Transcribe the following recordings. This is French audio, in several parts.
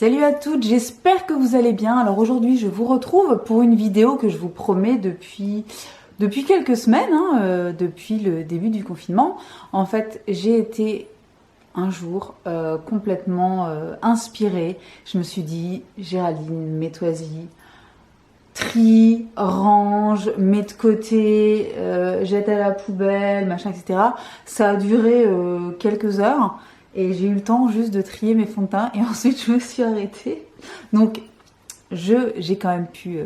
Salut à toutes, j'espère que vous allez bien. Alors aujourd'hui je vous retrouve pour une vidéo que je vous promets depuis quelques semaines, depuis le début du confinement. En fait j'ai été un jour complètement inspirée. Je me suis dit, Géraldine, mets-toi-y, trie, range, mets de côté, jette à la poubelle, machin, etc. Ça a duré quelques heures. Et j'ai eu le temps juste de trier mes fonds de teint et ensuite je me suis arrêtée. Donc j'ai quand même pu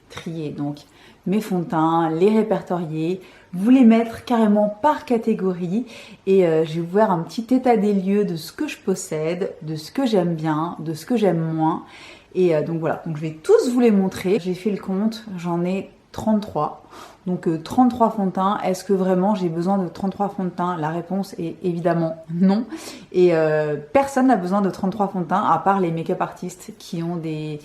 trier donc mes fonds de teint, les répertorier, vous les mettre carrément par catégorie et je vais vous faire un petit état des lieux de ce que je possède, de ce que j'aime bien, de ce que j'aime moins. Et donc voilà, donc je vais tous vous les montrer. J'ai fait le compte, j'en ai 33. Donc 33 fonds de teint, est-ce que vraiment j'ai besoin de 33 fonds de teint? La réponse est évidemment non. Et personne n'a besoin de 33 fonds de teint à part les make-up artistes qui ont des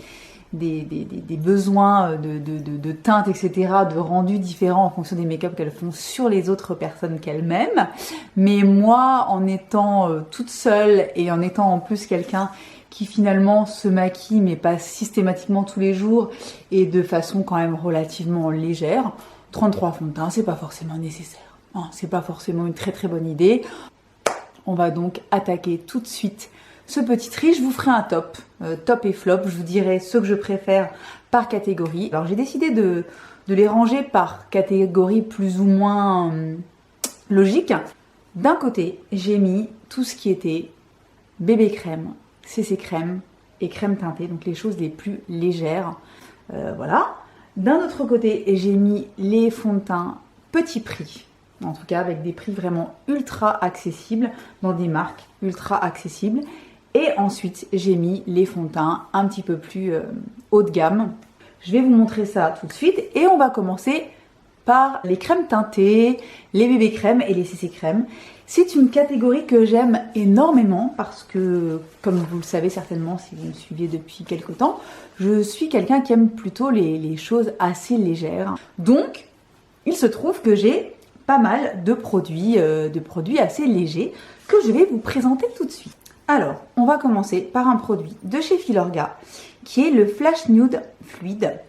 besoins de teintes, etc., de rendus différents en fonction des make-up qu'elles font sur les autres personnes qu'elles-mêmes. Mais moi, en étant toute seule et en étant en plus quelqu'un qui finalement se maquille mais pas systématiquement tous les jours et de façon quand même relativement légère, 33 fonds de teint, c'est pas forcément nécessaire. C'est pas forcément une très très bonne idée. On va donc attaquer tout de suite ce petit tri. Je vous ferai un top, top et flop. Je vous dirai ce que je préfère par catégorie. Alors j'ai décidé de les ranger par catégorie plus ou moins logique. D'un côté, j'ai mis tout ce qui était bébé crème, CC crème et crème teintée, donc les choses les plus légères. Voilà. D'un autre côté, j'ai mis les fonds de teint petit prix, en tout cas avec des prix vraiment ultra accessibles, dans des marques ultra accessibles. Et ensuite, j'ai mis les fonds de teint un petit peu plus haut de gamme. Je vais vous montrer ça tout de suite et on va commencer par les crèmes teintées, les bébés crèmes et les CC crèmes. C'est une catégorie que j'aime énormément parce que, comme vous le savez certainement si vous me suiviez depuis quelque temps, je suis quelqu'un qui aime plutôt les choses assez légères. Donc, il se trouve que j'ai pas mal de produits assez légers que je vais vous présenter tout de suite. Alors, on va commencer par un produit de chez Filorga qui est le Flash Nude Fluide,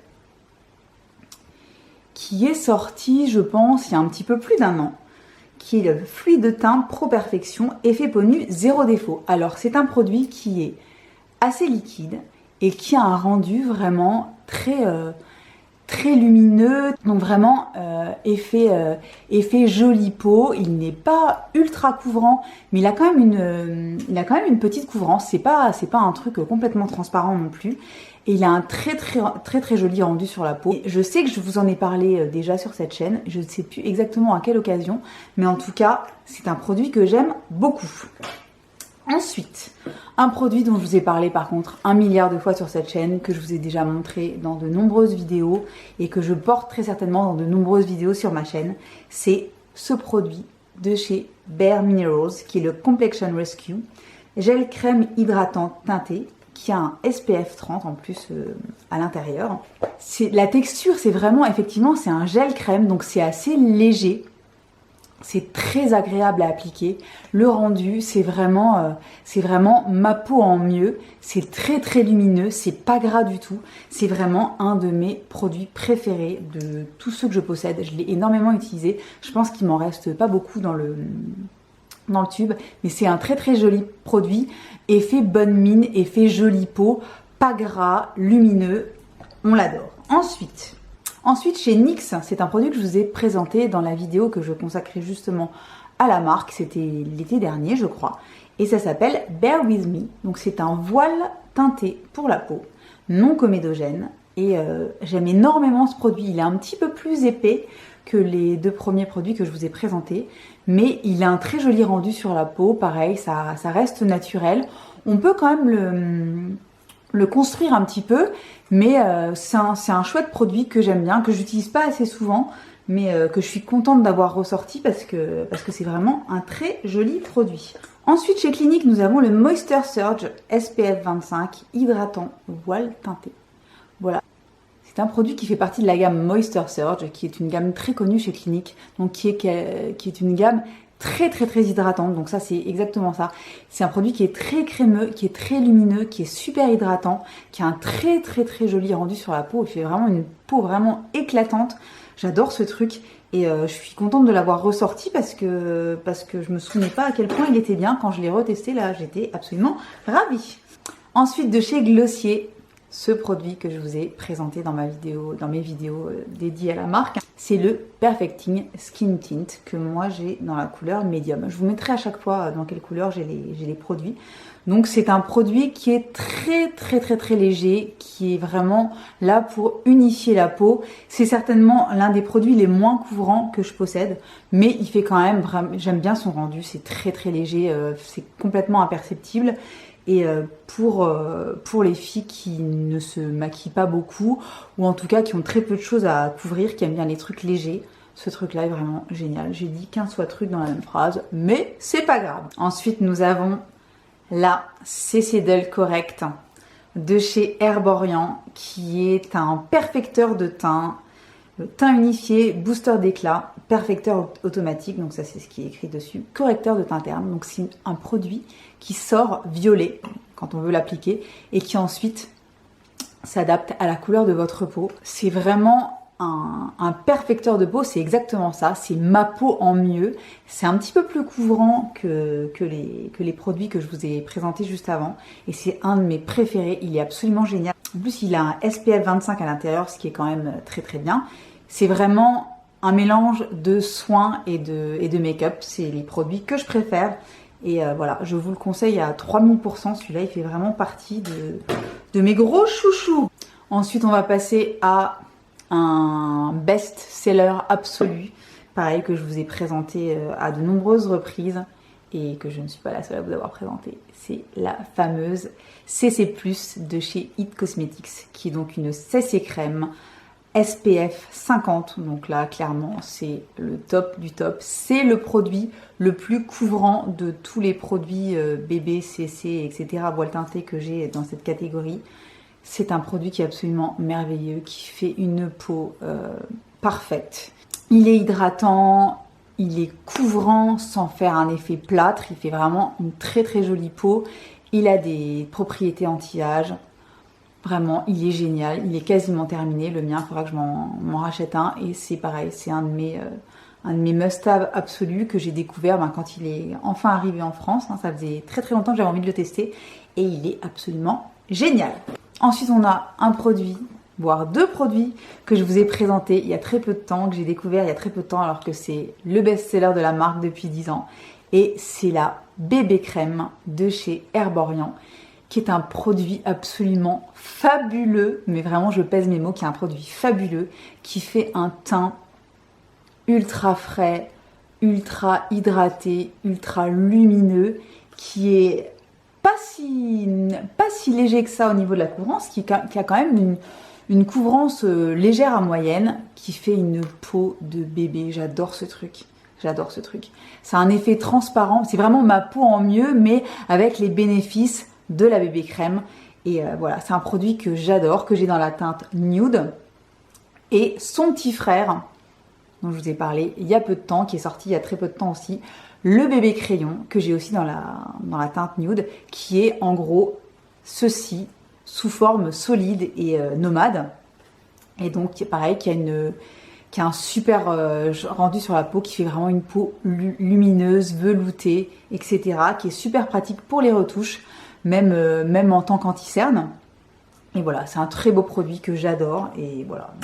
qui est sorti, je pense, il y a un petit peu plus d'un an, qui est le fluide de teint Pro Perfection effet peau nue zéro défaut. Alors c'est un produit qui est assez liquide et qui a un rendu vraiment très lumineux, donc vraiment effet jolie peau. Il n'est pas ultra couvrant, mais il a quand même une petite couvrance. C'est pas un truc complètement transparent non plus. Et il a un très joli rendu sur la peau. Je sais que je vous en ai parlé déjà sur cette chaîne, je ne sais plus exactement à quelle occasion, mais en tout cas, c'est un produit que j'aime beaucoup. Ensuite, un produit dont je vous ai parlé par contre 1 milliard de fois sur cette chaîne, que je vous ai déjà montré dans de nombreuses vidéos et que je porte très certainement dans de nombreuses vidéos sur ma chaîne, c'est ce produit de chez Bare Minerals qui est le Complexion Rescue, gel crème hydratante teintée, qui a un SPF 30 en plus à l'intérieur. La texture, c'est vraiment, effectivement, c'est un gel crème, donc c'est assez léger. C'est très agréable à appliquer. Le rendu, c'est vraiment ma peau en mieux. C'est très lumineux, c'est pas gras du tout. C'est vraiment un de mes produits préférés de tous ceux que je possède. Je l'ai énormément utilisé. Je pense qu'il m'en reste pas beaucoup dans le tube, mais c'est un très joli produit, effet bonne mine, effet jolie peau, pas gras, lumineux, on l'adore. Ensuite chez NYX, c'est un produit que je vous ai présenté dans la vidéo que je consacrais justement à la marque, c'était l'été dernier je crois, et ça s'appelle Bare With Me, donc c'est un voile teinté pour la peau, non comédogène, et j'aime énormément ce produit. Il est un petit peu plus épais que les deux premiers produits que je vous ai présentés, mais il a un très joli rendu sur la peau, pareil, ça reste naturel. On peut quand même le construire un petit peu, mais c'est un chouette produit que j'aime bien, que j'utilise pas assez souvent, mais que je suis contente d'avoir ressorti parce que c'est vraiment un très joli produit. Ensuite, chez Clinique, nous avons le Moisture Surge SPF 25 hydratant voile teinté. Voilà. C'est un produit qui fait partie de la gamme Moisture Surge, qui est une gamme très connue chez Clinique, donc qui est une gamme très hydratante, donc ça c'est exactement ça. C'est un produit qui est très crémeux, qui est très lumineux, qui est super hydratant, qui a un très joli rendu sur la peau. Il fait vraiment une peau vraiment éclatante. J'adore ce truc et je suis contente de l'avoir ressorti parce que je me souvenais pas à quel point il était bien quand je l'ai retesté. Là, j'étais absolument ravie. Ensuite, de chez Glossier, ce produit que je vous ai présenté dans mes vidéos dédiées à la marque, c'est le Perfecting Skin Tint que moi j'ai dans la couleur médium. Je vous mettrai à chaque fois dans quelle couleur j'ai les produits. Donc c'est un produit qui est très léger, qui est vraiment là pour unifier la peau. C'est certainement l'un des produits les moins couvrants que je possède, mais il fait quand même vraiment, j'aime bien son rendu, c'est très léger, c'est complètement imperceptible. Et pour les filles qui ne se maquillent pas beaucoup, ou en tout cas qui ont très peu de choses à couvrir, qui aiment bien les trucs légers, ce truc-là est vraiment génial. J'ai dit 15 fois truc dans la même phrase, mais c'est pas grave. Ensuite, nous avons la CC Dull Correct de chez Herborian, qui est un perfecteur de teint, teint unifié, booster d'éclat, perfecteur automatique, donc ça c'est ce qui est écrit dessus, correcteur de teint terne, donc c'est un produit qui sort violet quand on veut l'appliquer et qui ensuite s'adapte à la couleur de votre peau. C'est vraiment un perfecteur de peau, c'est exactement ça, c'est ma peau en mieux. C'est un petit peu plus couvrant que les produits que je vous ai présentés juste avant et c'est un de mes préférés, il est absolument génial. En plus il a un SPF 25 à l'intérieur, ce qui est quand même très bien. C'est vraiment un mélange de soins et de make-up, c'est les produits que je préfère. Et voilà, je vous le conseille à 3000%, celui-là il fait vraiment partie de mes gros chouchous. Ensuite on va passer à un best-seller absolu, pareil que je vous ai présenté à de nombreuses reprises et que je ne suis pas la seule à vous avoir présenté. C'est la fameuse CC+ de chez It Cosmetics, qui est donc une CC crème SPF 50, donc là clairement c'est le top du top, c'est le produit le plus couvrant de tous les produits bébé, CC, etc. voile teintée que j'ai dans cette catégorie. C'est un produit qui est absolument merveilleux, qui fait une peau parfaite. Il est hydratant, il est couvrant sans faire un effet plâtre, il fait vraiment une très jolie peau. Il a des propriétés anti-âge. Vraiment, il est génial, il est quasiment terminé. Le mien, il faudra que je m'en rachète un. Et c'est pareil, c'est un de mes must-have absolus que j'ai découvert quand il est enfin arrivé en France. Ça faisait très longtemps que j'avais envie de le tester. Et il est absolument génial. Ensuite, on a un produit, voire deux produits que je vous ai présentés il y a très peu de temps, que j'ai découvert il y a très peu de temps, alors que c'est le best-seller de la marque depuis 10 ans. Et c'est la bébé crème de chez Herborian, qui est un produit absolument fabuleux, mais vraiment je pèse mes mots, qui est un produit fabuleux, qui fait un teint ultra frais, ultra hydraté, ultra lumineux, qui est pas si léger que ça au niveau de la couvrance, qui a quand même une couvrance légère à moyenne, qui fait une peau de bébé. J'adore ce truc. J'adore ce truc. C'est un effet transparent, c'est vraiment ma peau en mieux, mais avec les bénéfices de la bébé crème. Et voilà, c'est un produit que j'adore, que j'ai dans la teinte nude. Et son petit frère, dont je vous ai parlé il y a peu de temps, qui est sorti il y a très peu de temps aussi, le bébé crayon, que j'ai aussi dans la teinte nude, qui est en gros ceci, sous forme solide et nomade. Et donc pareil, qui a un super rendu sur la peau, qui fait vraiment une peau lumineuse, veloutée, etc. Qui est super pratique pour les retouches, même en tant qu'anti-cerne. Et voilà, c'est un très beau produit que j'adore. Et voilà,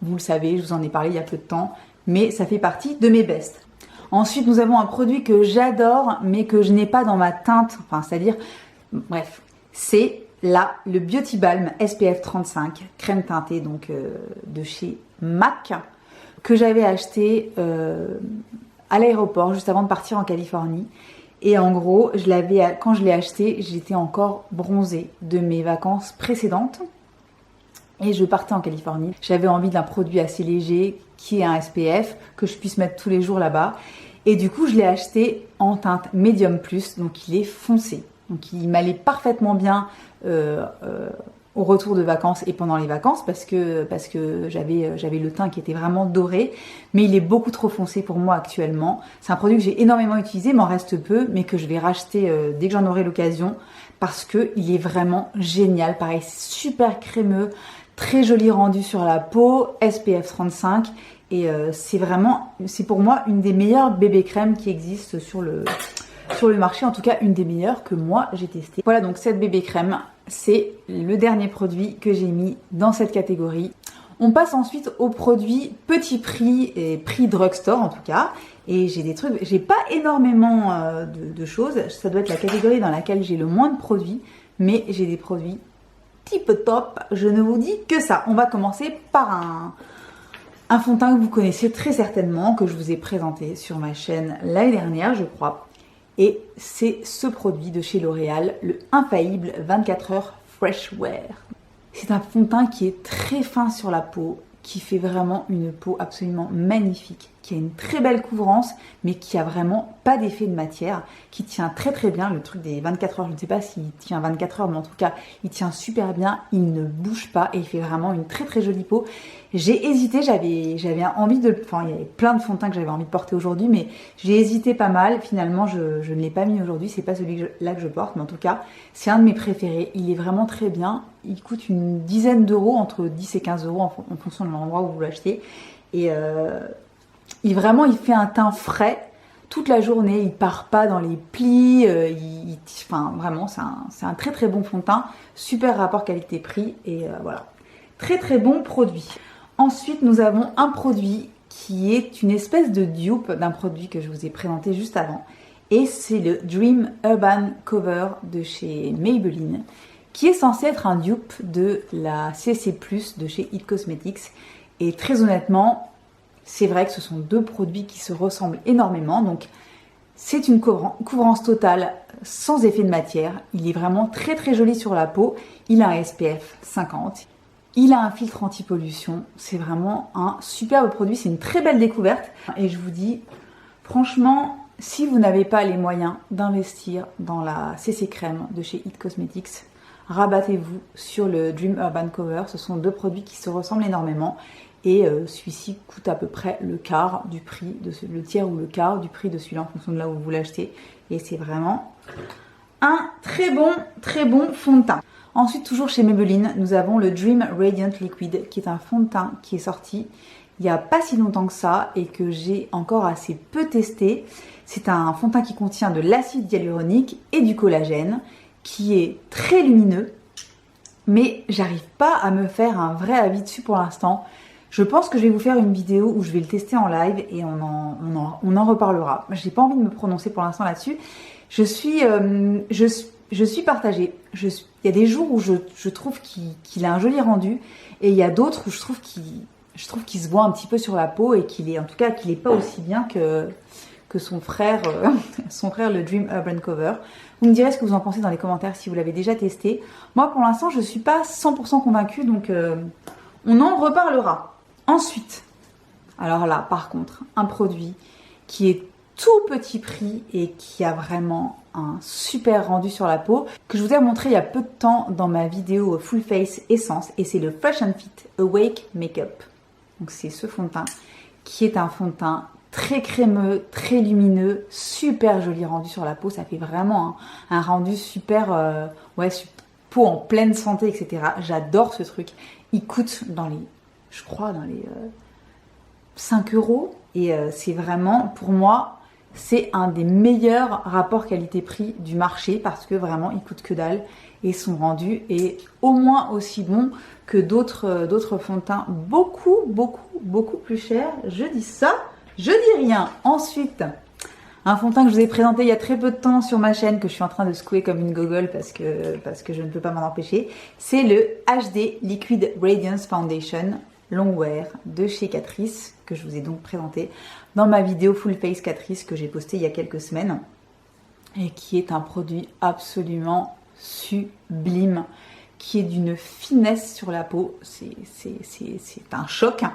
vous le savez, je vous en ai parlé il y a peu de temps, mais ça fait partie de mes bests. Ensuite, nous avons un produit que j'adore, mais que je n'ai pas dans ma teinte, enfin, c'est-à-dire, bref, c'est le Beauty Balm SPF 35, crème teintée, donc de chez MAC, que j'avais acheté à l'aéroport, juste avant de partir en Californie. Et en gros, quand je l'ai acheté, j'étais encore bronzée de mes vacances précédentes. Et je partais en Californie. J'avais envie d'un produit assez léger, qui est un SPF, que je puisse mettre tous les jours là-bas. Et du coup, je l'ai acheté en teinte Medium Plus, donc il est foncé. Donc il m'allait parfaitement bien au retour de vacances et pendant les vacances parce que j'avais le teint qui était vraiment doré, mais il est beaucoup trop foncé pour moi actuellement. C'est un produit que j'ai énormément utilisé, m'en reste peu, mais que je vais racheter dès que j'en aurai l'occasion parce que il est vraiment génial. Pareil, super crémeux, très joli rendu sur la peau, SPF 35 et c'est pour moi une des meilleures bébé crèmes qui existent sur le marché, en tout cas une des meilleures que moi j'ai testées. Voilà, donc cette bébé crème, c'est le dernier produit que j'ai mis dans cette catégorie. On passe ensuite aux produits petit prix et prix drugstore en tout cas. Et j'ai pas énormément de choses. Ça doit être la catégorie dans laquelle j'ai le moins de produits, mais j'ai des produits type top. Je ne vous dis que ça. On va commencer par un fond de teint que vous connaissez très certainement, que je vous ai présenté sur ma chaîne l'année dernière, je crois. Et c'est ce produit de chez L'Oréal, le Infaillible 24 heures Fresh Wear. C'est un fond de teint qui est très fin sur la peau, qui fait vraiment une peau absolument magnifique, qui a une très belle couvrance, mais qui a vraiment pas d'effet de matière, qui tient très très bien. Le truc des 24 heures, je ne sais pas s'il tient 24 heures, mais en tout cas, il tient super bien, il ne bouge pas et il fait vraiment une très très jolie peau. J'ai hésité, j'avais envie enfin il y avait plein de fonds de teint que j'avais envie de porter aujourd'hui, mais j'ai hésité pas mal. Finalement, je ne l'ai pas mis aujourd'hui, c'est pas celui-là que je porte, mais en tout cas, c'est un de mes préférés. Il est vraiment très bien. Il coûte une dizaine d'euros, entre 10 et 15 euros en fonction de l'endroit où vous l'achetez. Et il fait un teint frais toute la journée. Il part pas dans les plis. Enfin, vraiment, c'est un très très bon fond de teint. Super rapport qualité-prix. Et voilà. Très très bon produit. Ensuite, nous avons un produit qui est une espèce de dupe d'un produit que je vous ai présenté juste avant. Et c'est le Dream Urban Cover de chez Maybelline, qui est censé être un dupe de la CC+, de chez It Cosmetics. Et très honnêtement, c'est vrai que ce sont deux produits qui se ressemblent énormément. Donc, c'est une couvrance totale sans effet de matière. Il est vraiment très très joli sur la peau. Il a un SPF 50. Il a un filtre anti-pollution. C'est vraiment un superbe produit. C'est une très belle découverte. Et je vous dis, franchement, si vous n'avez pas les moyens d'investir dans la CC crème de chez It Cosmetics, rabattez-vous sur le Dream Urban Cover. Ce sont deux produits qui se ressemblent énormément. Et celui-ci coûte à peu près le quart du prix, le tiers ou le quart du prix de celui-là en fonction de là où vous l'achetez. Et c'est vraiment un très bon fond de teint. Ensuite, toujours chez Maybelline, nous avons le Dream Radiant Liquid, qui est un fond de teint qui est sorti il n'y a pas si longtemps que ça et que j'ai encore assez peu testé. C'est un fond de teint qui contient de l'acide hyaluronique et du collagène, qui est très lumineux, mais j'arrive pas à me faire un vrai avis dessus pour l'instant. Je pense que je vais vous faire une vidéo où je vais le tester en live et on en reparlera. J'ai pas envie de me prononcer pour l'instant là-dessus. Je suis partagée. Il y a des jours où je trouve qu'il a un joli rendu et il y a d'autres où je trouve qu'il se voit un petit peu sur la peau et qu'il est pas aussi bien que son frère le Dream Urban Cover. Vous me direz ce que vous en pensez dans les commentaires si vous l'avez déjà testé. Moi pour l'instant je suis pas 100% convaincue, donc on en reparlera. Ensuite, alors là par contre, un produit qui est tout petit prix et qui a vraiment un super rendu sur la peau, que je vous ai montré il y a peu de temps dans ma vidéo Full Face Essence, et c'est le Fresh and Fit Awake Makeup. Donc c'est ce fond de teint qui est un fond de teint très crémeux, très lumineux, super joli rendu sur la peau. Ça fait vraiment un rendu super, peau en pleine santé, etc. J'adore ce truc. Il coûte dans les 5 euros. Et c'est vraiment, pour moi, c'est un des meilleurs rapports qualité-prix du marché parce que vraiment, il coûte que dalle. Et son rendu est au moins aussi bon que d'autres fonds de teint beaucoup plus chers. Je dis ça, je dis rien. Ensuite, un fond de teint que je vous ai présenté il y a très peu de temps sur ma chaîne, que je suis en train de secouer comme une gogole parce que je ne peux pas m'en empêcher. C'est le HD Liquid Radiance Foundation Long Wear de chez Catrice, que je vous ai donc présenté dans ma vidéo Full Face Catrice que j'ai postée il y a quelques semaines, et qui est un produit absolument sublime, qui est d'une finesse sur la peau. C'est un choc, hein,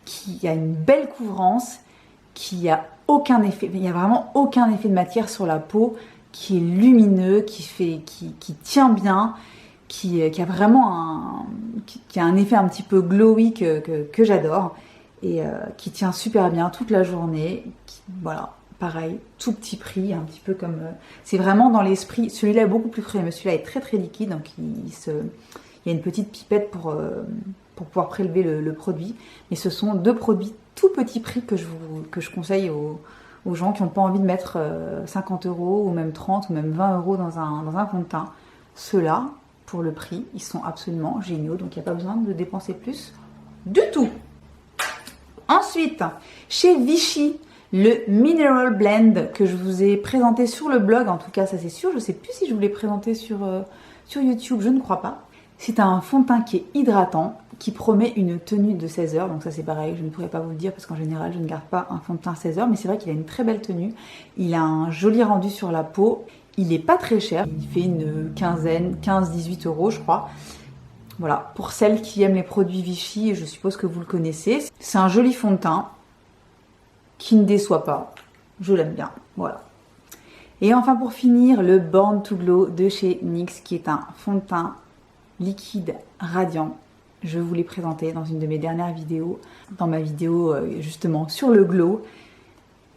qui a une belle couvrance, qui a aucun effet, il n'y a vraiment aucun effet de matière sur la peau, qui est lumineux, qui tient bien, qui a vraiment qui a un effet un petit peu glowy que j'adore et qui tient super bien toute la journée. Voilà, pareil, tout petit prix, un petit peu comme... c'est vraiment dans l'esprit, celui-là est beaucoup plus crémeux, celui-là est très très liquide, donc il y a une petite pipette pour pouvoir prélever le produit. Mais ce sont deux produits tout petit prix que je conseille aux gens qui n'ont pas envie de mettre 50 € ou même 30 ou même 20 € dans un fond de teint. Ceux-là, pour le prix, ils sont absolument géniaux, donc il n'y a pas besoin de dépenser plus du tout. Ensuite, chez Vichy, le Mineral Blend que je vous ai présenté sur le blog, en tout cas ça c'est sûr, je ne sais plus si je vous l'ai présenté sur YouTube, je ne crois pas. C'est un fond de teint qui est hydratant, qui promet une tenue de 16 heures, donc ça c'est pareil, je ne pourrais pas vous le dire parce qu'en général je ne garde pas un fond de teint 16 heures, mais c'est vrai qu'il a une très belle tenue, il a un joli rendu sur la peau, il n'est pas très cher, il fait une quinzaine, 15-18 € je crois. Voilà, pour celles qui aiment les produits Vichy, je suppose que vous le connaissez. C'est un joli fond de teint qui ne déçoit pas, je l'aime bien, voilà. Et enfin pour finir, le Born to Glow de chez NYX qui est un fond de teint liquide radiant. Je vous l'ai présenté dans une de mes dernières vidéos, dans ma vidéo justement sur le glow.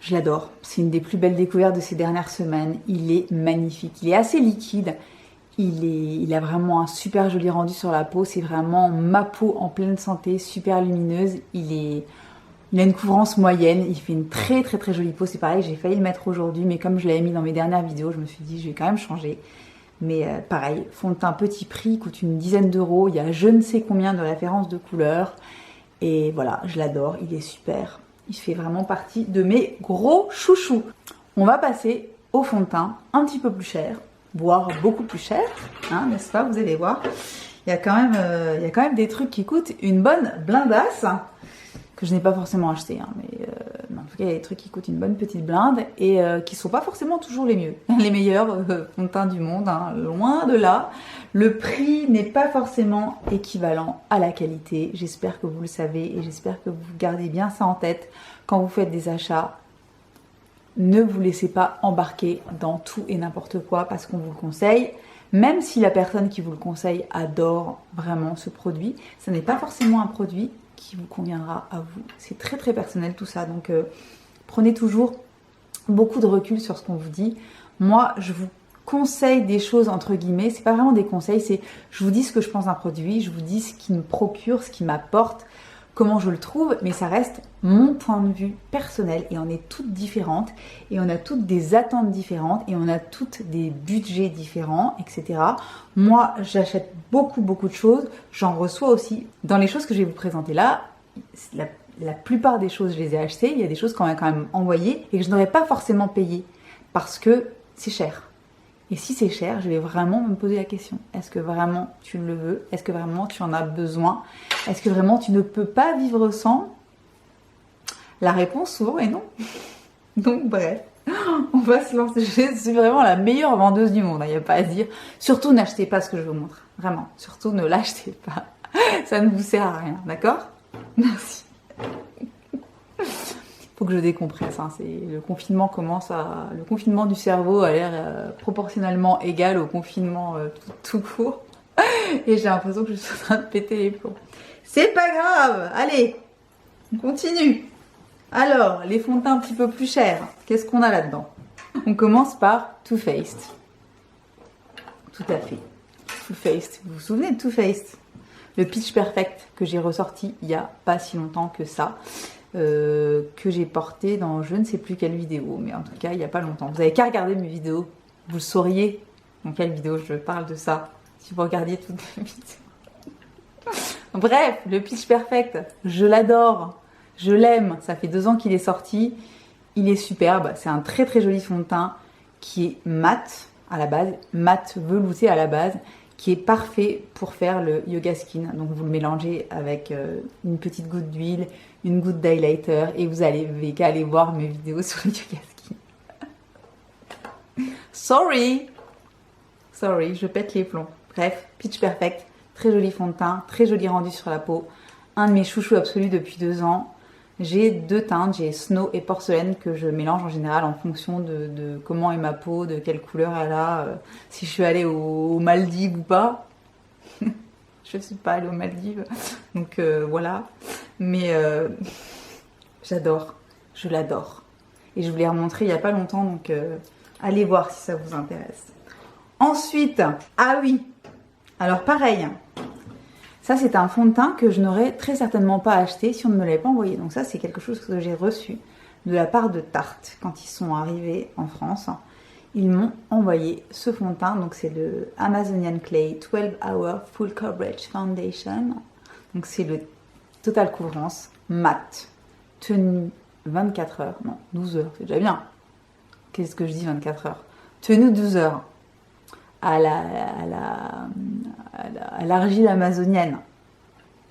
Je l'adore, c'est une des plus belles découvertes de ces dernières semaines. Il est magnifique, il est assez liquide, il a vraiment un super joli rendu sur la peau. C'est vraiment ma peau en pleine santé, super lumineuse. Il a une couvrance moyenne, il fait une très très très jolie peau. C'est pareil, j'ai failli le mettre aujourd'hui, mais comme je l'avais mis dans mes dernières vidéos, je me suis dit je vais quand même changer. Mais pareil, fond de teint petit prix, coûte une dizaine d'euros. Il y a je ne sais combien de références de couleurs. Et voilà, je l'adore, il est super. Il fait vraiment partie de mes gros chouchous. On va passer au fond de teint un petit peu plus cher, voire beaucoup plus cher, hein, n'est-ce pas? Vous allez voir. Il y a quand même des trucs qui coûtent une bonne blindasse, que je n'ai pas forcément acheté, hein, mais en tout cas il y a des trucs qui coûtent une bonne petite blinde et qui sont pas forcément toujours les mieux, les meilleurs fonds de teint du monde, hein, loin de là. Le prix n'est pas forcément équivalent à la qualité, j'espère que vous le savez et j'espère que vous gardez bien ça en tête quand vous faites des achats. Ne vous laissez pas embarquer dans tout et n'importe quoi parce qu'on vous le conseille. Même si la personne qui vous le conseille adore vraiment ce produit, ce n'est pas forcément un produit qui vous conviendra à vous. C'est très très personnel tout ça, donc prenez toujours beaucoup de recul sur ce qu'on vous dit. Moi, je vous conseille des choses entre guillemets, c'est pas vraiment des conseils, c'est je vous dis ce que je pense d'un produit, je vous dis ce qui me procure, ce qui m'apporte, comment je le trouve, mais ça reste mon point de vue personnel et on est toutes différentes et on a toutes des attentes différentes et on a toutes des budgets différents, etc. Moi, j'achète beaucoup de choses, j'en reçois aussi. Dans les choses que je vais vous présenter là, la plupart des choses, je les ai achetées, il y a des choses qu'on m'a quand même envoyées et que je n'aurais pas forcément payé parce que c'est cher. Et si c'est cher, je vais vraiment me poser la question. Est-ce que vraiment tu le veux? Est-ce que vraiment tu en as besoin? Est-ce que vraiment tu ne peux pas vivre sans? La réponse souvent est non. Donc bref, on va se lancer. Je suis vraiment la meilleure vendeuse du monde, il n'y a pas à dire. Surtout n'achetez pas ce que je vous montre. Vraiment, surtout ne l'achetez pas. Ça ne vous sert à rien, d'accord? Merci. Faut que je décompresse, hein. Le confinement le confinement du cerveau a l'air proportionnellement égal au confinement tout court. Et j'ai l'impression que je suis en train de péter les plombs. C'est pas grave, allez, on continue. Alors, les fonds de teint un petit peu plus chers, qu'est-ce qu'on a là-dedans? On commence par Too Faced. Tout à fait. Too Faced, vous vous souvenez de Too Faced? Le Pitch Perfect que j'ai ressorti il n'y a pas si longtemps que ça. Que j'ai porté dans je ne sais plus quelle vidéo, mais en tout cas il n'y a pas longtemps. Vous n'avez qu'à regarder mes vidéos, vous sauriez dans quelle vidéo je parle de ça, si vous regardiez toutes mes vidéos. Bref, le Pitch Perfect, je l'adore, je l'aime, ça fait 2 ans qu'il est sorti, il est superbe, c'est un très très joli fond de teint qui est mat à la base, mat velouté à la base, qui est parfait pour faire le Yoga Skin. Donc vous le mélangez avec une petite goutte d'huile, une goutte d'highlighter et vous avez qu'à aller voir mes vidéos sur le Yoga Skin. Sorry, je pète les plombs. Bref, Pitch Perfect, très joli fond de teint, très joli rendu sur la peau. Un de mes chouchous absolus depuis 2 ans. J'ai 2 teintes, j'ai Snow et Porcelaine que je mélange en général en fonction de comment est ma peau, de quelle couleur elle a, si je suis allée aux Maldives ou pas. Je suis pas allée aux Maldives, donc voilà. Mais j'adore, je l'adore. Et je vous l'ai remontré il n'y a pas longtemps, donc allez voir si ça vous intéresse. Ensuite, ah oui, alors pareil, ça c'est un fond de teint que je n'aurais très certainement pas acheté si on ne me l'avait pas envoyé. Donc ça c'est quelque chose que j'ai reçu de la part de Tarte quand ils sont arrivés en France. Ils m'ont envoyé ce fond de teint, donc c'est le Amazonian Clay 12 Hour Full Coverage Foundation. Donc c'est le Total Couvrance mat, tenue 24 heures, non 12 heures, c'est déjà bien. Qu'est-ce que je dis 24 heures? Tenue 12 heures à l'argile amazonienne.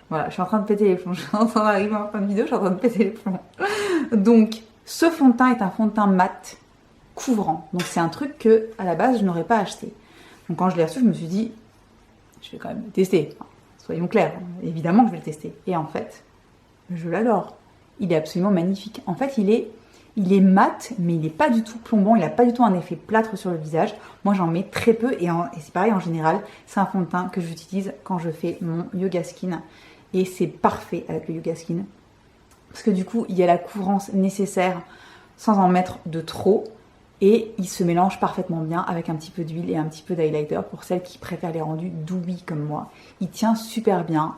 Voilà, je suis en train de péter les plombs, je suis en train d'arriver en fin de vidéo, je suis en train de péter les plombs. Donc ce fond de teint est un fond de teint mat couvrant. Donc c'est un truc que à la base je n'aurais pas acheté. Donc quand je l'ai reçu, je me suis dit, je vais quand même le tester. Soyons clairs, évidemment que je vais le tester. Et en fait, je l'adore. Il est absolument magnifique. En fait, il est mat, mais il n'est pas du tout plombant. Il n'a pas du tout un effet plâtre sur le visage. Moi, j'en mets très peu. Et c'est pareil en général. C'est un fond de teint que j'utilise quand je fais mon yoga skin. Et c'est parfait avec le yoga skin. Parce que du coup, il y a la couvrance nécessaire sans en mettre de trop. Et il se mélange parfaitement bien avec un petit peu d'huile et un petit peu d'highlighter pour celles qui préfèrent les rendus doux comme moi. Il tient super bien.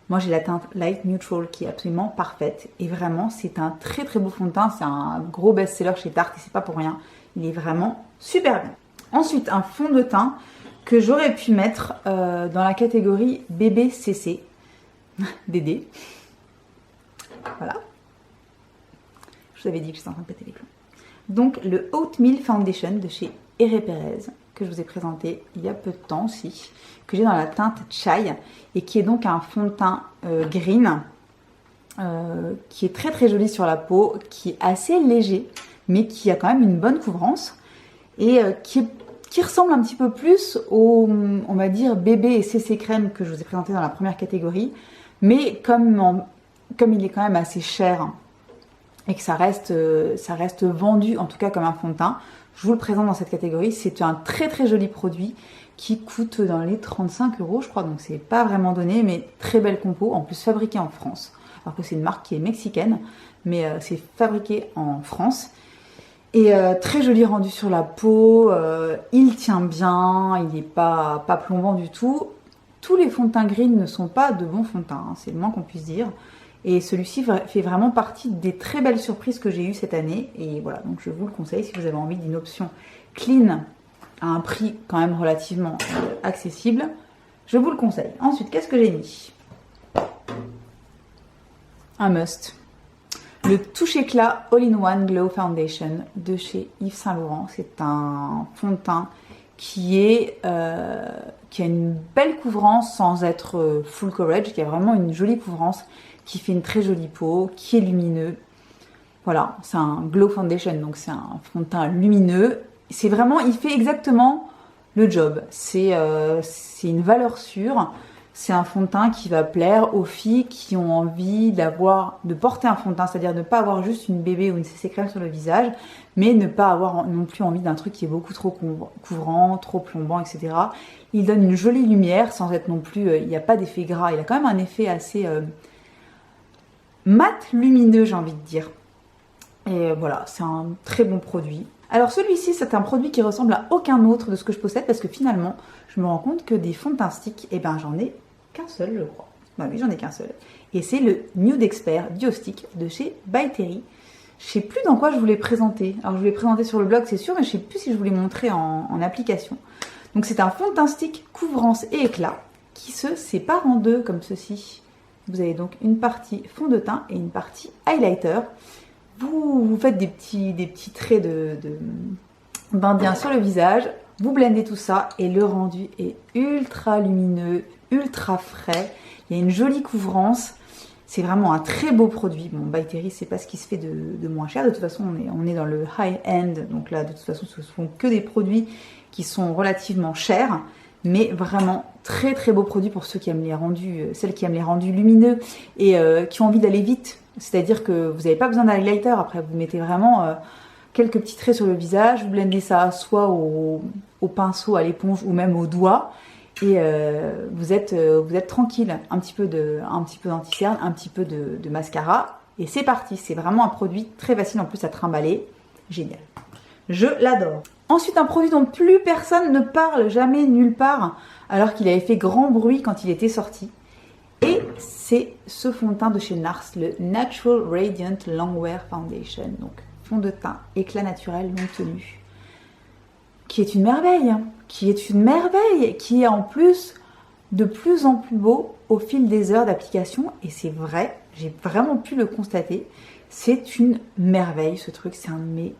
Moi j'ai la teinte Light Neutral qui est absolument parfaite. Et vraiment c'est un très très beau fond de teint. C'est un gros best-seller chez Tarte et c'est pas pour rien. Il est vraiment super bien. Ensuite un fond de teint que j'aurais pu mettre dans la catégorie BBCC. Dédé. Voilà. Je vous avais dit que j'étais en train de péter les plombs. Donc le Oatmeal Foundation de chez Herré Perez, que je vous ai présenté il y a peu de temps aussi, que j'ai dans la teinte Chai, et qui est donc un fond de teint green, qui est très très joli sur la peau, qui est assez léger, mais qui a quand même une bonne couvrance, et qui ressemble un petit peu plus au, on va dire, bébé et CC crème que je vous ai présenté dans la première catégorie, mais comme il est quand même assez cher, et que ça reste vendu en tout cas comme un fond de teint, je vous le présente dans cette catégorie. C'est un très très joli produit qui coûte dans les 35 € je crois, donc c'est pas vraiment donné, mais très belle compo, en plus fabriquée en France, alors que c'est une marque qui est mexicaine, mais c'est fabriqué en France. Et très joli rendu sur la peau, il tient bien, il n'est pas plombant du tout. Tous les fonds de teint green ne sont pas de bons fonds de teint, hein, c'est le moins qu'on puisse dire. Et celui-ci fait vraiment partie des très belles surprises que j'ai eues cette année. Et voilà, donc je vous le conseille si vous avez envie d'une option clean à un prix quand même relativement accessible. Je vous le conseille. Ensuite, qu'est-ce que j'ai mis? Un must. Le Touche Éclat All-in-One Glow Foundation de chez Yves Saint Laurent. C'est un fond de teint qui a une belle couvrance sans être full coverage, qui a vraiment une jolie couvrance, qui fait une très jolie peau, qui est lumineux. Voilà, c'est un Glow Foundation, donc c'est un fond de teint lumineux. C'est vraiment, il fait exactement le job. C'est une valeur sûre. C'est un fond de teint qui va plaire aux filles qui ont envie de porter un fond de teint, c'est-à-dire ne pas avoir juste une bébé ou une CC crème sur le visage, mais ne pas avoir non plus envie d'un truc qui est beaucoup trop couvrant, trop plombant, etc. Il donne une jolie lumière sans être non plus, il n'y a pas d'effet gras. Il a quand même un effet assez mat lumineux, j'ai envie de dire. Et voilà, c'est un très bon produit. Alors celui-ci, c'est un produit qui ressemble à aucun autre de ce que je possède, parce que finalement, je me rends compte que des fonds de teint stick, eh ben j'en ai qu'un seul, je crois. Bah oui, j'en ai qu'un seul. Et c'est le Nude Expert Duo Stick de chez By Terry. Je sais plus dans quoi je voulais présenter. Alors je voulais présenter sur le blog, c'est sûr, mais je sais plus si je voulais montrer en application. Donc c'est un fond de teint stick couvrance et éclat qui se sépare en deux comme ceci. Vous avez donc une partie fond de teint et une partie highlighter. Vous faites des petits traits de d'Indien sur le visage, vous blendez tout ça et le rendu est ultra lumineux, ultra frais. Il y a une jolie couvrance. C'est vraiment un très beau produit. Bon, By Terry, c'est pas ce qui se fait de moins cher. De toute façon, on est dans le high-end. Donc là, de toute façon, ce sont que des produits qui sont relativement chers. Mais vraiment, très très beau produit pour ceux qui aiment les rendus, celles qui aiment les rendus lumineux et qui ont envie d'aller vite. C'est-à-dire que vous n'avez pas besoin d'highlighter. Après, vous mettez vraiment quelques petits traits sur le visage. Vous blendez ça soit au pinceau, à l'éponge ou même au doigt. et vous êtes tranquille. Un petit peu d'anti-cerne, un petit peu de mascara et c'est parti. C'est vraiment un produit très facile en plus à trimballer. Génial. Je l'adore. Ensuite, un produit dont plus personne ne parle jamais nulle part, alors qu'il avait fait grand bruit quand il était sorti. Et c'est ce fond de teint de chez NARS, le Natural Radiant Longwear Foundation. Donc, fond de teint, éclat naturel, longue tenue. Qui est une merveille, qui est en plus de plus en plus beau au fil des heures d'application. Et c'est vrai, j'ai vraiment pu le constater. C'est une merveille, ce truc. C'est un de mes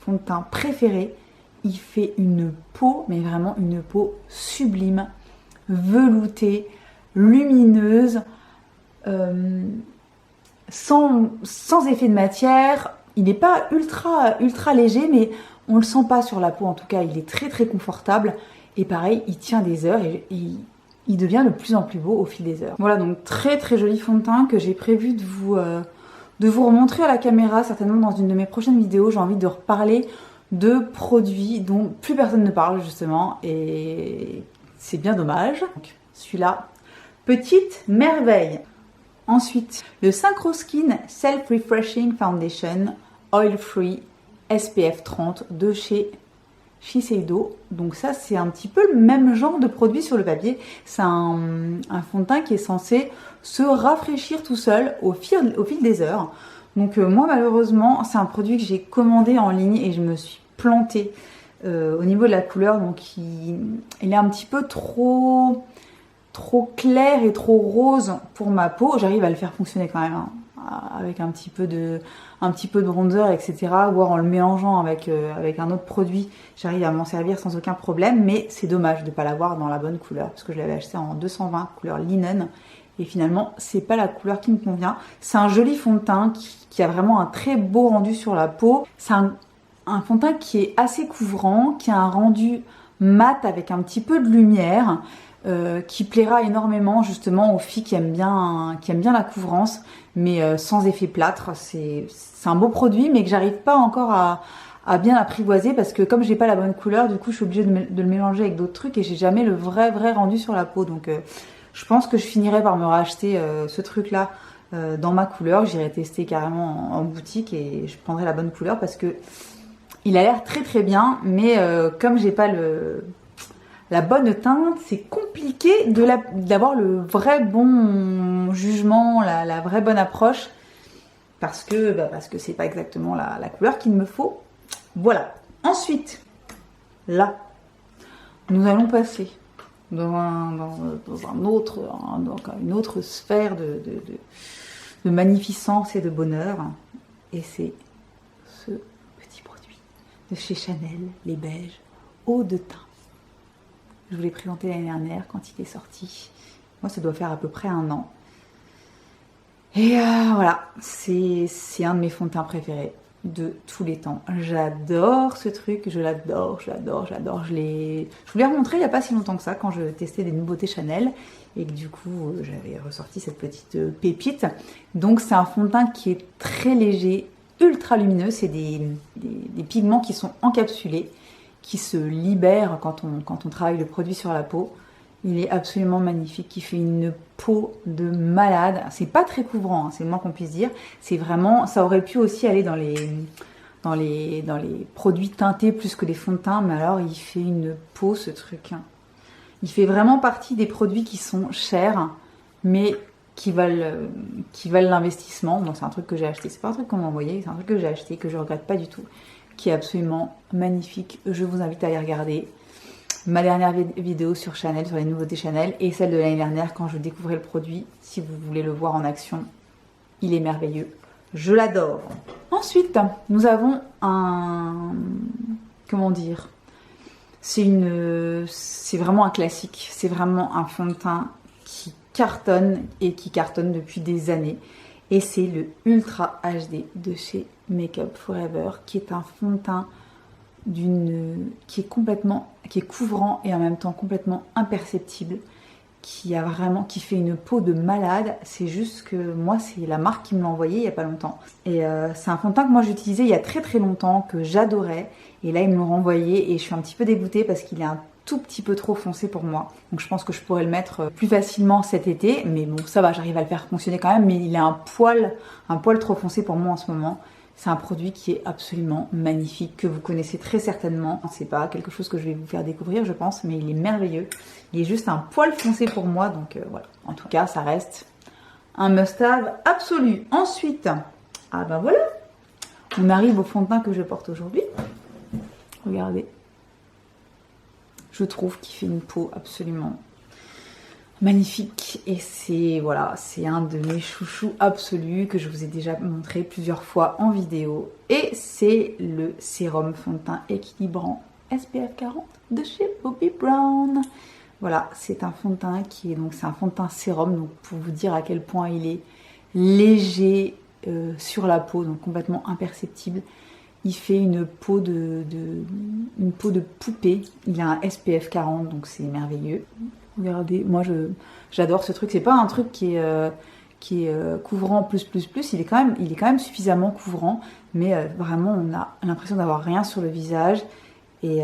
fonds de teint préférés. Il fait une peau, mais vraiment une peau sublime, veloutée, lumineuse, sans effet de matière. Il n'est pas ultra léger, mais on le sent pas sur la peau. En tout cas, il est très très confortable. Et pareil, il tient des heures et il devient de plus en plus beau au fil des heures. Voilà, donc très très joli fond de teint que j'ai prévu de vous remontrer à la caméra, certainement dans une de mes prochaines vidéos. J'ai envie de reparler de produits dont plus personne ne parle justement et c'est bien dommage. Donc, celui-là, petite merveille. Ensuite, le Synchro Skin Self Refreshing Foundation Oil Free SPF 30 de chez Shiseido. Donc ça, c'est un petit peu le même genre de produit sur le papier. C'est un fond de teint qui est censé se rafraîchir tout seul au fil des heures. Donc moi, malheureusement, c'est un produit que j'ai commandé en ligne et je me suis plantée au niveau de la couleur. Donc il est un petit peu trop clair et trop rose pour ma peau. J'arrive à le faire fonctionner quand même, hein, avec un petit peu de bronzer, etc. Voire en le mélangeant avec un autre produit, j'arrive à m'en servir sans aucun problème. Mais c'est dommage de ne pas l'avoir dans la bonne couleur, parce que je l'avais acheté en 220, couleur linen. Et finalement, c'est pas la couleur qui me convient. C'est un joli fond de teint qui a vraiment un très beau rendu sur la peau. C'est un fond de teint qui est assez couvrant, qui a un rendu mat avec un petit peu de lumière, qui plaira énormément justement aux filles qui aiment bien la couvrance, mais sans effet plâtre. C'est un beau produit, mais que j'arrive pas encore à bien apprivoiser, parce que comme j'ai pas la bonne couleur, du coup je suis obligée de le mélanger avec d'autres trucs et j'ai jamais le vrai rendu sur la peau. Donc je pense que je finirai par me racheter ce truc-là dans ma couleur. J'irai tester carrément en boutique et je prendrai la bonne couleur, parce que il a l'air très très bien, mais comme j'ai pas la bonne teinte, c'est compliqué d'avoir le vrai bon jugement, la vraie bonne approche, parce que c'est pas exactement la couleur qu'il me faut. Voilà. Ensuite, là, nous allons passer dans une autre sphère de magnificence et de bonheur. Et c'est ce petit produit de chez Chanel, les beiges, eau de teint. Je vous l'ai présenté l'année dernière quand il est sorti. Moi, ça doit faire à peu près 1 an. Et voilà, c'est un de mes fonds de teint préférés de tous les temps. J'adore ce truc, je l'adore. Je vous l'ai remontré il n'y a pas si longtemps que ça, quand je testais des nouveautés Chanel, et que du coup j'avais ressorti cette petite pépite. Donc c'est un fond de teint qui est très léger, ultra lumineux. C'est des pigments qui sont encapsulés, qui se libèrent quand on travaille le produit sur la peau. Il est absolument magnifique, il fait une peau de malade. C'est pas très couvrant, hein, c'est le moins qu'on puisse dire. C'est vraiment, ça aurait pu aussi aller dans les produits teintés plus que des fonds de teint, mais alors il fait une peau, ce truc. Il fait vraiment partie des produits qui sont chers, mais qui valent l'investissement. Moi, c'est un truc que j'ai acheté. C'est pas un truc qu'on m'a envoyé, c'est un truc que j'ai acheté, que je regrette pas du tout, qui est absolument magnifique. Je vous invite à aller regarder ma dernière vidéo sur Chanel, sur les nouveautés Chanel, et celle de l'année dernière quand je découvrais le produit. Si vous voulez le voir en action, il est merveilleux. Je l'adore. Ensuite, nous avons comment dire, c'est vraiment un classique. C'est vraiment un fond de teint qui cartonne et qui cartonne depuis des années. Et c'est le Ultra HD de chez Make Up Forever, qui est un fond de teint qui est couvrant et en même temps complètement imperceptible, qui fait une peau de malade. C'est juste que moi, c'est la marque qui me l'a envoyé il y a pas longtemps. Et c'est un fond de teint que moi j'utilisais il y a très très longtemps, que j'adorais. Et là, ils me l'ont renvoyé et je suis un petit peu dégoûtée parce qu'il est un tout petit peu trop foncé pour moi. Donc je pense que je pourrais le mettre plus facilement cet été. Mais bon, ça va, j'arrive à le faire fonctionner quand même. Mais il est un poil trop foncé pour moi en ce moment. C'est un produit qui est absolument magnifique, que vous connaissez très certainement. C'est pas quelque chose que je vais vous faire découvrir, je pense, mais il est merveilleux. Il est juste un poil foncé pour moi, donc voilà. En tout cas, ça reste un must-have absolu. Ensuite, ah ben voilà, on arrive au fond de teint que je porte aujourd'hui. Regardez. Je trouve qu'il fait une peau absolument magnifique et c'est voilà, c'est un de mes chouchous absolus que je vous ai déjà montré plusieurs fois en vidéo et c'est le sérum fond de teint équilibrant SPF 40 de chez Bobbi Brown. Voilà, c'est un fond de teint qui est donc c'est un fond de teint sérum, donc pour vous dire à quel point il est léger sur la peau, donc complètement imperceptible. Il fait une peau de poupée. Il a un SPF 40, donc c'est merveilleux. Regardez, moi j'adore ce truc. C'est pas un truc qui est couvrant plus. Il est quand même suffisamment couvrant, mais vraiment on a l'impression d'avoir rien sur le visage. Et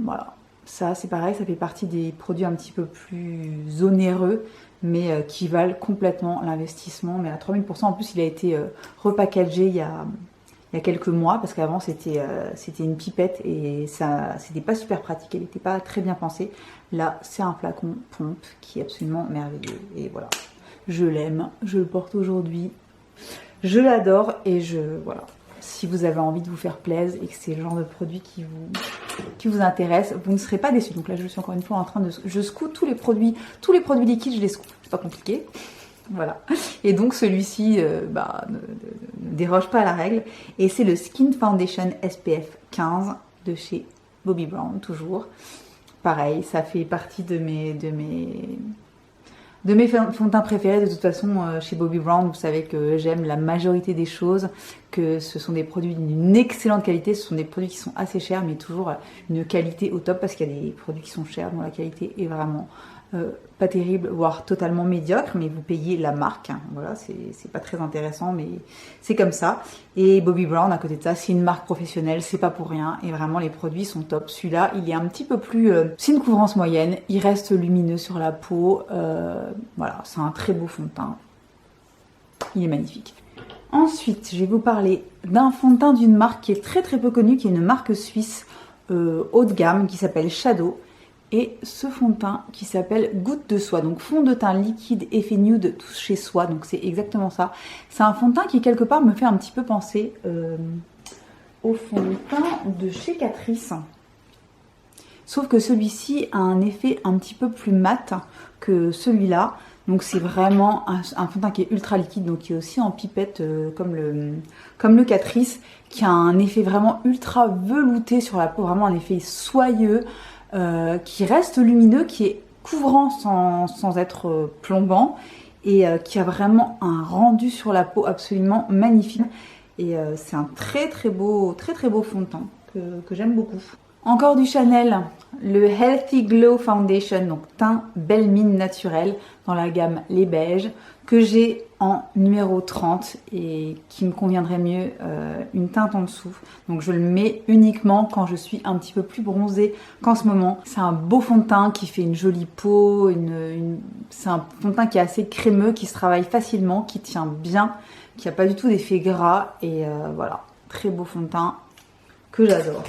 voilà, ça c'est pareil, ça fait partie des produits un petit peu plus onéreux, mais qui valent complètement l'investissement. Mais à 3000%, en plus il a été repackagé il y a quelques mois, parce qu'avant c'était une pipette et ça c'était pas super pratique, elle n'était pas très bien pensée. Là c'est un flacon pompe qui est absolument merveilleux et voilà, je l'aime, je le porte aujourd'hui, je l'adore et voilà. Si vous avez envie de vous faire plaisir et que c'est le genre de produit qui vous intéresse, vous ne serez pas déçus. Donc là je suis encore une fois en train de... Je secoue tous les produits liquides, je les secoue, c'est pas compliqué. Voilà. Et donc celui-ci ne déroge pas à la règle. Et c'est le Skin Foundation SPF 15 de chez Bobbi Brown, toujours. Pareil, ça fait partie de mes fonds de teint préférés. De toute façon, chez Bobbi Brown, vous savez que j'aime la majorité des choses, que ce sont des produits d'une excellente qualité. Ce sont des produits qui sont assez chers, mais toujours une qualité au top, parce qu'il y a des produits qui sont chers, dont la qualité est vraiment... pas terrible, voire totalement médiocre, mais vous payez la marque, hein. Voilà, c'est pas très intéressant, mais c'est comme ça. Et Bobbi Brown, à côté de ça, c'est une marque professionnelle, c'est pas pour rien, et vraiment les produits sont top. Celui-là, il est un petit peu plus... c'est une couvrance moyenne, il reste lumineux sur la peau, voilà, c'est un très beau fond de teint. Il est magnifique. Ensuite, je vais vous parler d'un fond de teint d'une marque qui est très peu connue, qui est une marque suisse haut de gamme, qui s'appelle Shadow. Et ce fond de teint qui s'appelle Goutte de soie, donc fond de teint liquide effet nude tout chez soi, donc c'est exactement ça. C'est un fond de teint qui quelque part me fait un petit peu penser au fond de teint de chez Catrice. Sauf que celui-ci a un effet un petit peu plus mat que celui-là. Donc c'est vraiment un fond de teint qui est ultra liquide, donc qui est aussi en pipette comme le Catrice, qui a un effet vraiment ultra velouté sur la peau, vraiment un effet soyeux. Qui reste lumineux, qui est couvrant sans être plombant et qui a vraiment un rendu sur la peau absolument magnifique. Et c'est un très beau fond de teint que j'aime beaucoup. Encore du Chanel, le Healthy Glow Foundation, donc teint belle mine naturelle dans la gamme Les Beiges, que j'ai en numéro 30 et qui me conviendrait mieux une teinte en dessous. Donc je le mets uniquement quand je suis un petit peu plus bronzée qu'en ce moment. C'est un beau fond de teint qui fait une jolie peau, c'est un fond de teint qui est assez crémeux, qui se travaille facilement, qui tient bien, qui n'a pas du tout d'effet gras et voilà, très beau fond de teint que j'adore.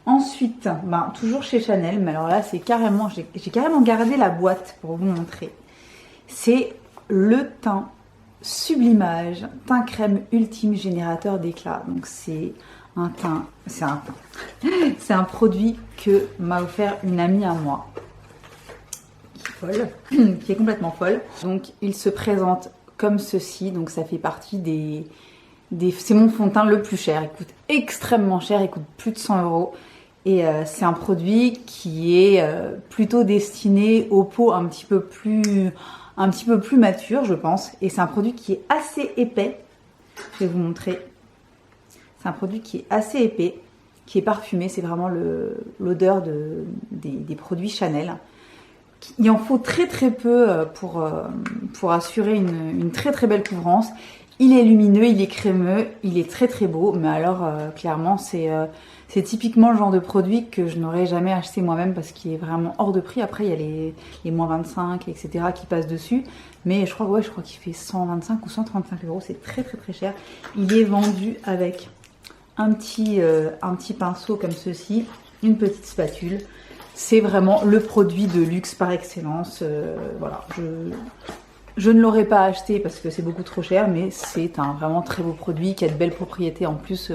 Ensuite, toujours chez Chanel, mais alors là c'est carrément, j'ai carrément gardé la boîte pour vous montrer. C'est le teint Sublimage, teint crème ultime générateur d'éclat. Donc c'est un produit que m'a offert une amie à moi, qui est folle, qui est complètement folle. Donc il se présente comme ceci, donc ça fait partie c'est mon fond de teint le plus cher. Il coûte extrêmement cher, il coûte plus de 100 €. Et c'est un produit qui est plutôt destiné aux peaux un petit peu plus matures, je pense. Et c'est un produit qui est assez épais. Je vais vous montrer. C'est un produit qui est assez épais, qui est parfumé. C'est vraiment l'odeur des produits Chanel, Il en faut très très peu pour assurer une très très belle couvrance. Il est lumineux, il est crémeux, il est très très beau, mais alors clairement c'est typiquement le genre de produit que je n'aurais jamais acheté moi-même parce qu'il est vraiment hors de prix. Après il y a les moins 25 etc qui passent dessus, mais je crois qu'il fait 125 ou 135 €, c'est très très très cher. Il est vendu avec un petit pinceau comme ceci, une petite spatule. C'est vraiment le produit de luxe par excellence. Voilà, je ne l'aurais pas acheté parce que c'est beaucoup trop cher, mais c'est un vraiment très beau produit qui a de belles propriétés en plus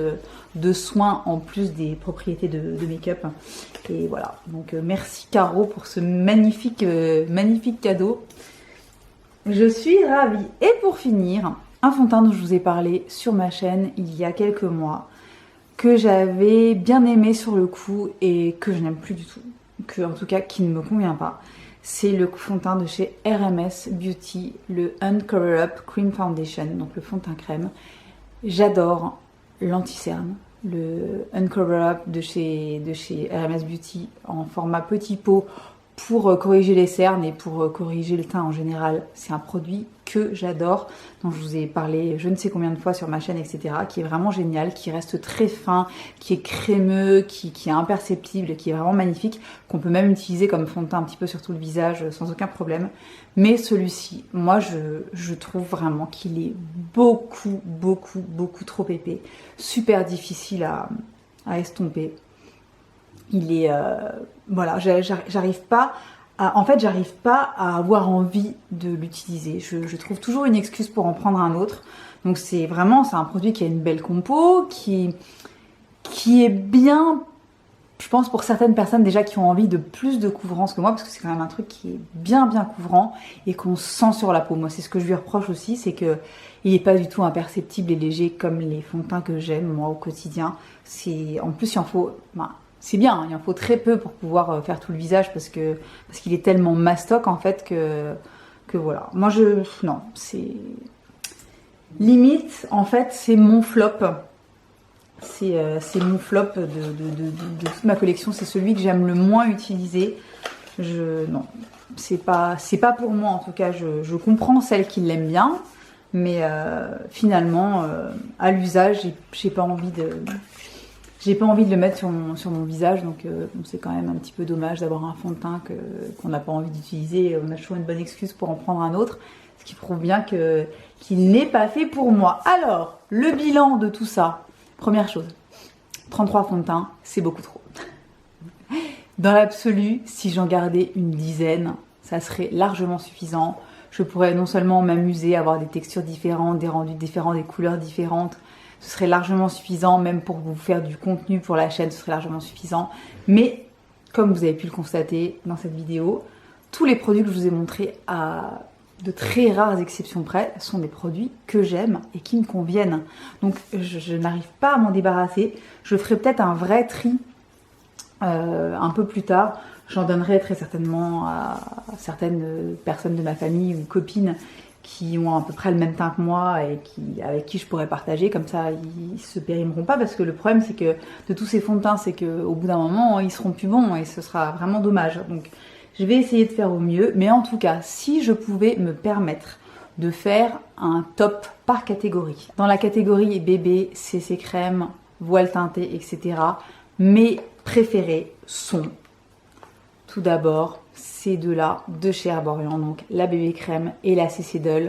de soins, en plus des propriétés de make-up. Et voilà, donc merci Caro pour ce magnifique cadeau. Je suis ravie. Et pour finir, un fond de teint dont je vous ai parlé sur ma chaîne il y a quelques mois, que j'avais bien aimé sur le coup et que je n'aime plus du tout, en tout cas qui ne me convient pas. C'est le fond de teint de chez RMS Beauty, le Uncover Up Cream Foundation, donc le fond de teint crème. J'adore l'anti-cerne, le Uncover Up de chez RMS Beauty en format petit pot pour corriger les cernes et pour corriger le teint en général. C'est un produit que j'adore, dont je vous ai parlé je ne sais combien de fois sur ma chaîne, etc., qui est vraiment génial, qui reste très fin, qui est crémeux, qui est imperceptible, qui est vraiment magnifique, qu'on peut même utiliser comme fond de teint un petit peu sur tout le visage sans aucun problème. Mais celui-ci, moi je trouve vraiment qu'il est beaucoup trop épais, super difficile à estomper. Il est voilà, j'arrive pas à avoir envie de l'utiliser. Je trouve toujours une excuse pour en prendre un autre. Donc c'est un produit qui a une belle compo, qui est bien, je pense, pour certaines personnes déjà qui ont envie de plus de couvrance que moi, parce que c'est quand même un truc qui est bien couvrant et qu'on sent sur la peau. Moi c'est ce que je lui reproche aussi, c'est que il n'est pas du tout imperceptible et léger comme les fonds de teint que j'aime moi au quotidien. En plus il en faut... c'est bien, il en faut très peu pour pouvoir faire tout le visage parce qu'il est tellement mastoc en fait que voilà. Moi non, c'est limite en fait c'est mon flop. C'est mon flop de toute ma collection, c'est celui que j'aime le moins utiliser. Non, c'est pas pour moi en tout cas, je comprends celles qui l'aiment bien, mais finalement à l'usage j'ai pas envie de le mettre sur mon visage, donc c'est quand même un petit peu dommage d'avoir un fond de teint qu'on n'a pas envie d'utiliser. On a toujours une bonne excuse pour en prendre un autre, ce qui prouve bien qu'il n'est pas fait pour moi. Alors, le bilan de tout ça, première chose, 33 fonds de teint, c'est beaucoup trop. Dans l'absolu, si j'en gardais une dizaine, ça serait largement suffisant. Je pourrais non seulement m'amuser, avoir des textures différentes, des rendus différents, des couleurs différentes. Ce serait largement suffisant, même pour vous faire du contenu pour la chaîne, ce serait largement suffisant. Mais, comme vous avez pu le constater dans cette vidéo, tous les produits que je vous ai montrés, à de très rares exceptions près, sont des produits que j'aime et qui me conviennent. Donc, je n'arrive pas à m'en débarrasser. Je ferai peut-être un vrai tri un peu plus tard. J'en donnerai très certainement à certaines personnes de ma famille ou copines qui ont à peu près le même teint que moi et avec qui je pourrais partager, comme ça ils se périmeront pas, parce que le problème c'est que de tous ces fonds de teint, c'est qu'au bout d'un moment ils seront plus bons et ce sera vraiment dommage. Donc je vais essayer de faire au mieux, mais en tout cas si je pouvais me permettre de faire un top par catégorie, dans la catégorie bébé, CC crème, voile teintée, etc., mes préférés sont tout d'abord ces deux-là de chez Herborian, donc la bébé crème et la CC Doll,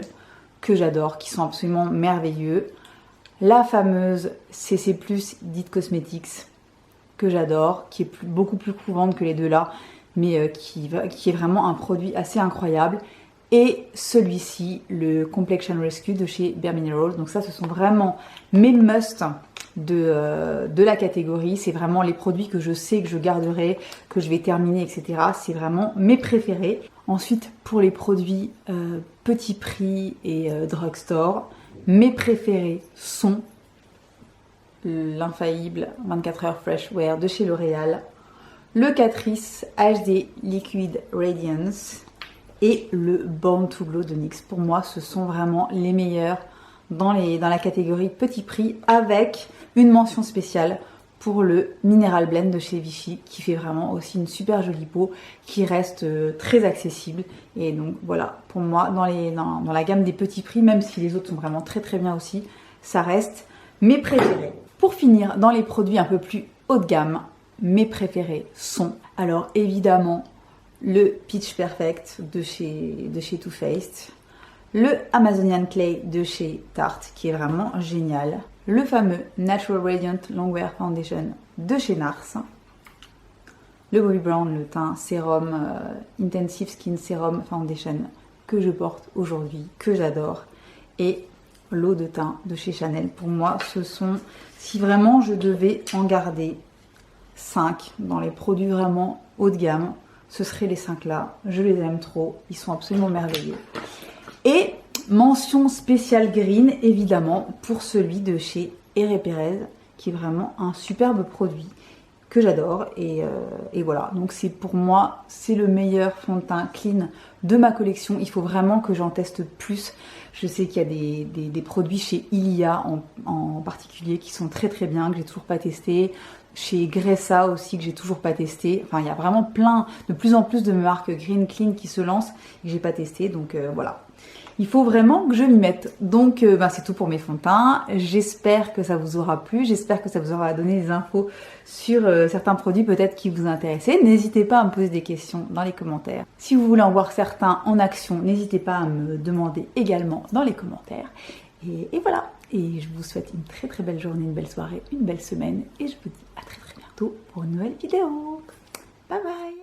que j'adore, qui sont absolument merveilleux. La fameuse CC Plus Dite Cosmetics, que j'adore, qui est beaucoup plus couvrante que les deux-là, mais qui est vraiment un produit assez incroyable. Et celui-ci, le Complexion Rescue de chez Bare Minerals. Donc ça, ce sont vraiment mes must de la catégorie. C'est vraiment les produits que je sais que je garderai, que je vais terminer, etc. C'est vraiment mes préférés. Ensuite, pour les produits petit prix et drugstore, mes préférés sont l'infaillible 24 heures Fresh Wear de chez L'Oréal, le Catrice HD Liquid Radiance et le Born to Glow de NYX. Pour moi, ce sont vraiment les meilleurs dans la catégorie petit prix, avec une mention spéciale pour le Mineral Blend de chez Vichy qui fait vraiment aussi une super jolie peau qui reste très accessible. Et donc voilà, pour moi dans la gamme des petits prix, même si les autres sont vraiment très très bien aussi, ça reste mes préférés. Pour finir, dans les produits un peu plus haut de gamme, mes préférés sont alors évidemment le Peach Perfect de chez Too Faced, le Amazonian Clay de chez Tarte qui est vraiment génial, le fameux Natural Radiant Longwear Foundation de chez NARS, le Bobbi Brown, le teint sérum Intensive Skin Serum Foundation que je porte aujourd'hui, que j'adore, et l'eau de teint de chez Chanel. Pour moi, ce sont, si vraiment je devais en garder 5 dans les produits vraiment haut de gamme, ce seraient les 5 là. Je les aime trop, ils sont absolument merveilleux. Et mention spéciale green, évidemment, pour celui de chez Herré Perez, qui est vraiment un superbe produit que j'adore. Et voilà, donc c'est pour moi, c'est le meilleur fond de teint clean de ma collection. Il faut vraiment que j'en teste plus. Je sais qu'il y a des produits chez Ilia en particulier qui sont très très bien, que j'ai toujours pas testé. Chez Gressa aussi, que j'ai toujours pas testé. Enfin, il y a vraiment de plus en plus de marques green clean qui se lancent et que j'ai pas testé. Donc voilà. Il faut vraiment que je m'y mette. Donc c'est tout pour mes fonds de teint. J'espère que ça vous aura plu. J'espère que ça vous aura donné des infos sur certains produits peut-être qui vous intéressaient. N'hésitez pas à me poser des questions dans les commentaires. Si vous voulez en voir certains en action, n'hésitez pas à me demander également dans les commentaires. Et voilà. Et je vous souhaite une très très belle journée, une belle soirée, une belle semaine. Et je vous dis à très très bientôt pour une nouvelle vidéo. Bye bye.